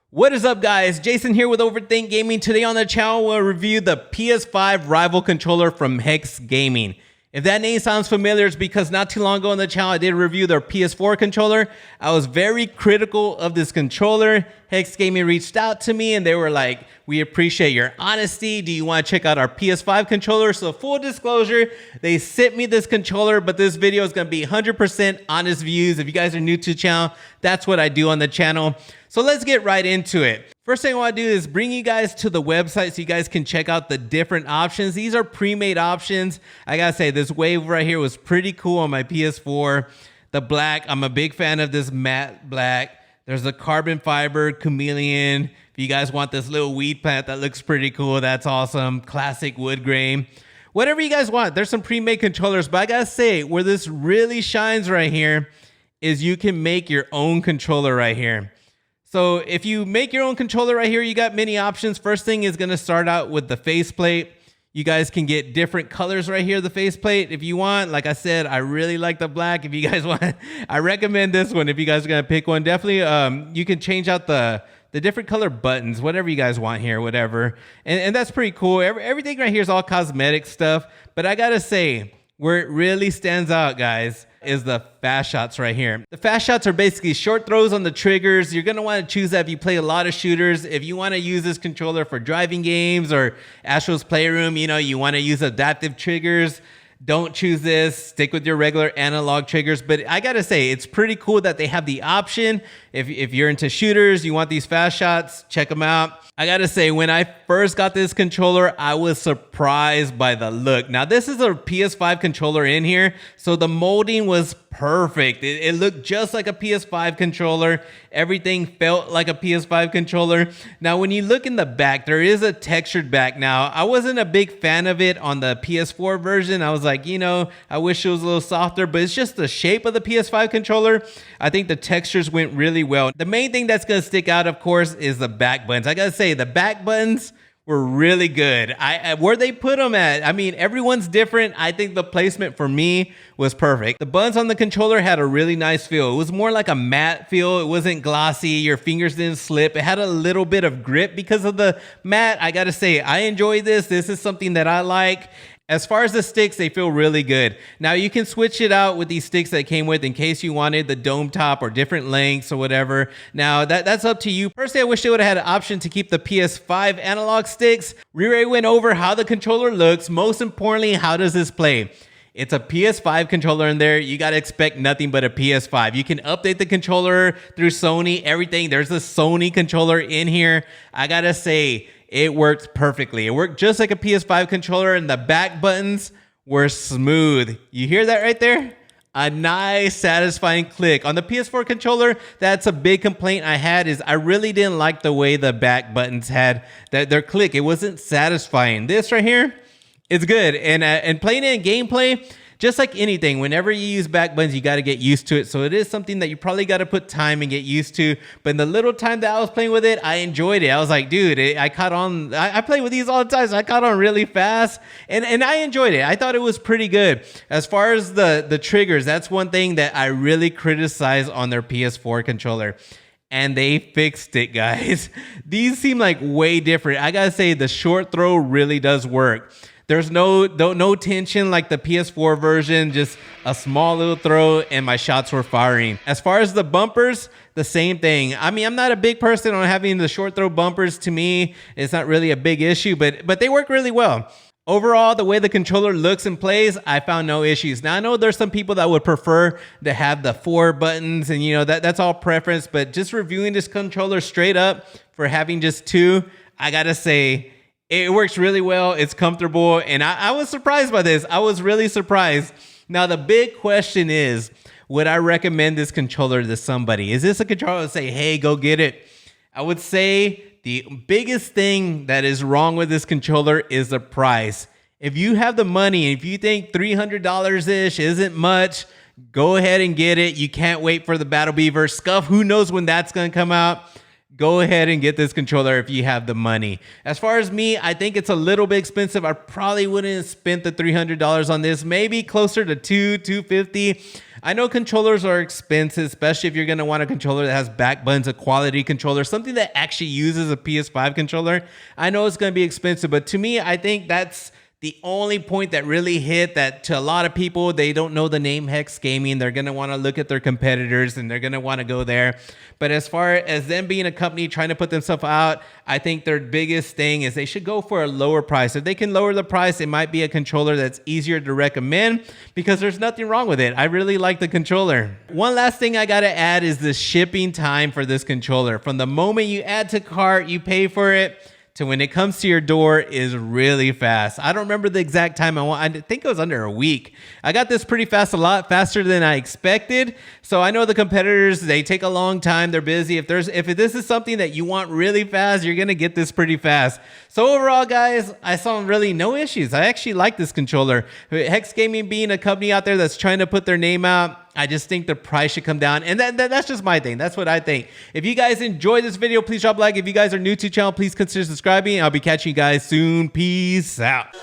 What is up, guys? Jason here with Overthink Gaming. Today on the channel, we'll review the PS5 rival controller from HEX Gaming. If that name sounds familiar, it's because not too long ago on the channel, I did review their PS4 controller. I was very critical of this controller. HEX Gaming reached out to me and they were like, we appreciate your honesty. Do you want to check out our PS5 controller? So full disclosure, they sent me this controller, but this video is going to be 100% honest views. If you guys are new to the channel, that's what I do on the channel. So let's get right into it. First thing I want to do is bring you guys to the website so you guys can check out the different options. These are pre-made options. I gotta say, this wave right here was pretty cool on my PS4. The black, I'm a big fan of this matte black. There's a carbon fiber chameleon. If you guys want this little weed plant that looks pretty cool, that's awesome. Classic wood grain. Whatever you guys want. There's some pre-made controllers, but I gotta say, where this really shines right here is you can make your own controller right here. So if you make your own controller right here, you got many options. First thing is going to start out with the faceplate. You guys can get different colors right here, the faceplate, if you want. Like I said, I really like the black. If you guys want, I recommend this one if you guys are going to pick one. Definitely, you can change out the different color buttons, whatever you guys want here, whatever. And that's pretty cool. Everything right here is all cosmetic stuff. But I got to say, where it really stands out, guys, is the fast shots right here. The fast shots are basically short throws on the triggers. You're gonna wanna choose that if you play a lot of shooters. If you wanna use this controller for driving games or Astro's Playroom, you wanna use adaptive triggers, don't choose this. Stick with your regular analog triggers. But I gotta say, it's pretty cool that they have the option. If you're into shooters, you want these fast shots, check them out. I gotta say, when I first got this controller, I was surprised by the look. Now, this is a PS5 controller in here, so the molding was perfect. It looked just like a PS5 controller. Everything felt like a PS5 controller. Now, when you look in the back, there is a textured back. Now, I wasn't a big fan of it on the PS4 version. I was like, I wish it was a little softer, but it's just the shape of the PS5 controller. I think the textures went really well. The main thing that's gonna stick out, of course, is the back buttons. I gotta say, the back buttons were really good. Where they put them at, I mean, everyone's different. I think the placement for me was perfect. The buttons on the controller had a really nice feel. It was more like a matte feel. It wasn't glossy. Your fingers didn't slip. It had a little bit of grip because of the matte. I gotta say, I enjoy this. This is something that I like. As far as the sticks, they feel really good. Now, you can switch it out with these sticks that came with in case you wanted the dome top or different lengths or whatever. Now, that's up to you. Personally, I wish they would have had an option to keep the PS5 analog sticks. We already went over how the controller looks. Most importantly, how does this play? It's a PS5 controller in there. You got to expect nothing but a PS5. You can update the controller through Sony, everything. There's a Sony controller in here. I got to say, it worked perfectly. It worked just like a PS5 controller, and the back buttons were smooth. You hear that right there? A nice, satisfying click. On the PS4 controller, that's a big complaint I had, is I really didn't like the way the back buttons had their click. It wasn't satisfying. This right here, it's good. And playing it in gameplay, just like anything, whenever you use back buttons, you got to get used to it. So it is something that you probably got to put time and get used to. But in the little time that I was playing with it, I enjoyed it. I was like, dude, I caught on. I play with these all the time, so I caught on really fast. And I enjoyed it. I thought it was pretty good. As far as the triggers, that's one thing that I really criticize on their PS4 controller. And they fixed it, guys. These seem like way different. I got to say, the short throw really does work. There's no tension like the PS4 version, just a small little throw and my shots were firing. As far as the bumpers, the same thing. I mean, I'm not a big person on having the short throw bumpers. To me, it's not really a big issue, but they work really well. Overall, the way the controller looks and plays, I found no issues. Now, I know there's some people that would prefer to have the 4 buttons, and that's all preference, but just reviewing this controller straight up for having just 2, I gotta say, it works really well. It's comfortable. And I was surprised by this. I was really surprised. Now, the big question is, would I recommend this controller to somebody? Is this a controller to say, hey, go get it? I would say the biggest thing that is wrong with this controller is the price. If you have the money, if you think $300-ish isn't much, go ahead and get it. You can't wait for the Battle Beaver Scuff. Who knows when that's going to come out? Go ahead and get this controller if you have the money. As far as me, I think it's a little bit expensive. I probably wouldn't have spent the $300 on this. Maybe closer to $250. I know controllers are expensive, especially if you're going to want a controller that has back buttons, a quality controller, something that actually uses a PS5 controller. I know it's going to be expensive, but to me, I think that's the only point that really hit that to a lot of people, they don't know the name HEX Gaming. They're going to want to look at their competitors and they're going to want to go there. But as far as them being a company trying to put themselves out, I think their biggest thing is they should go for a lower price. If they can lower the price, it might be a controller that's easier to recommend because there's nothing wrong with it. I really like the controller. One last thing I got to add is the shipping time for this controller. From the moment you add to cart, you pay for it, to when it comes to your door is really fast. I don't remember the exact time. I think it was under a week. I got this pretty fast, a lot faster than I expected. So I know the competitors, they take a long time. They're busy. If this is something that you want really fast, you're going to get this pretty fast. So overall, guys, I saw really no issues. I actually like this controller. HEX Gaming being a company out there that's trying to put their name out, I just think the price should come down. And that's just my thing. That's what I think. If you guys enjoyed this video, please drop a like. If you guys are new to the channel, please consider subscribing. I'll be catching you guys soon. Peace out.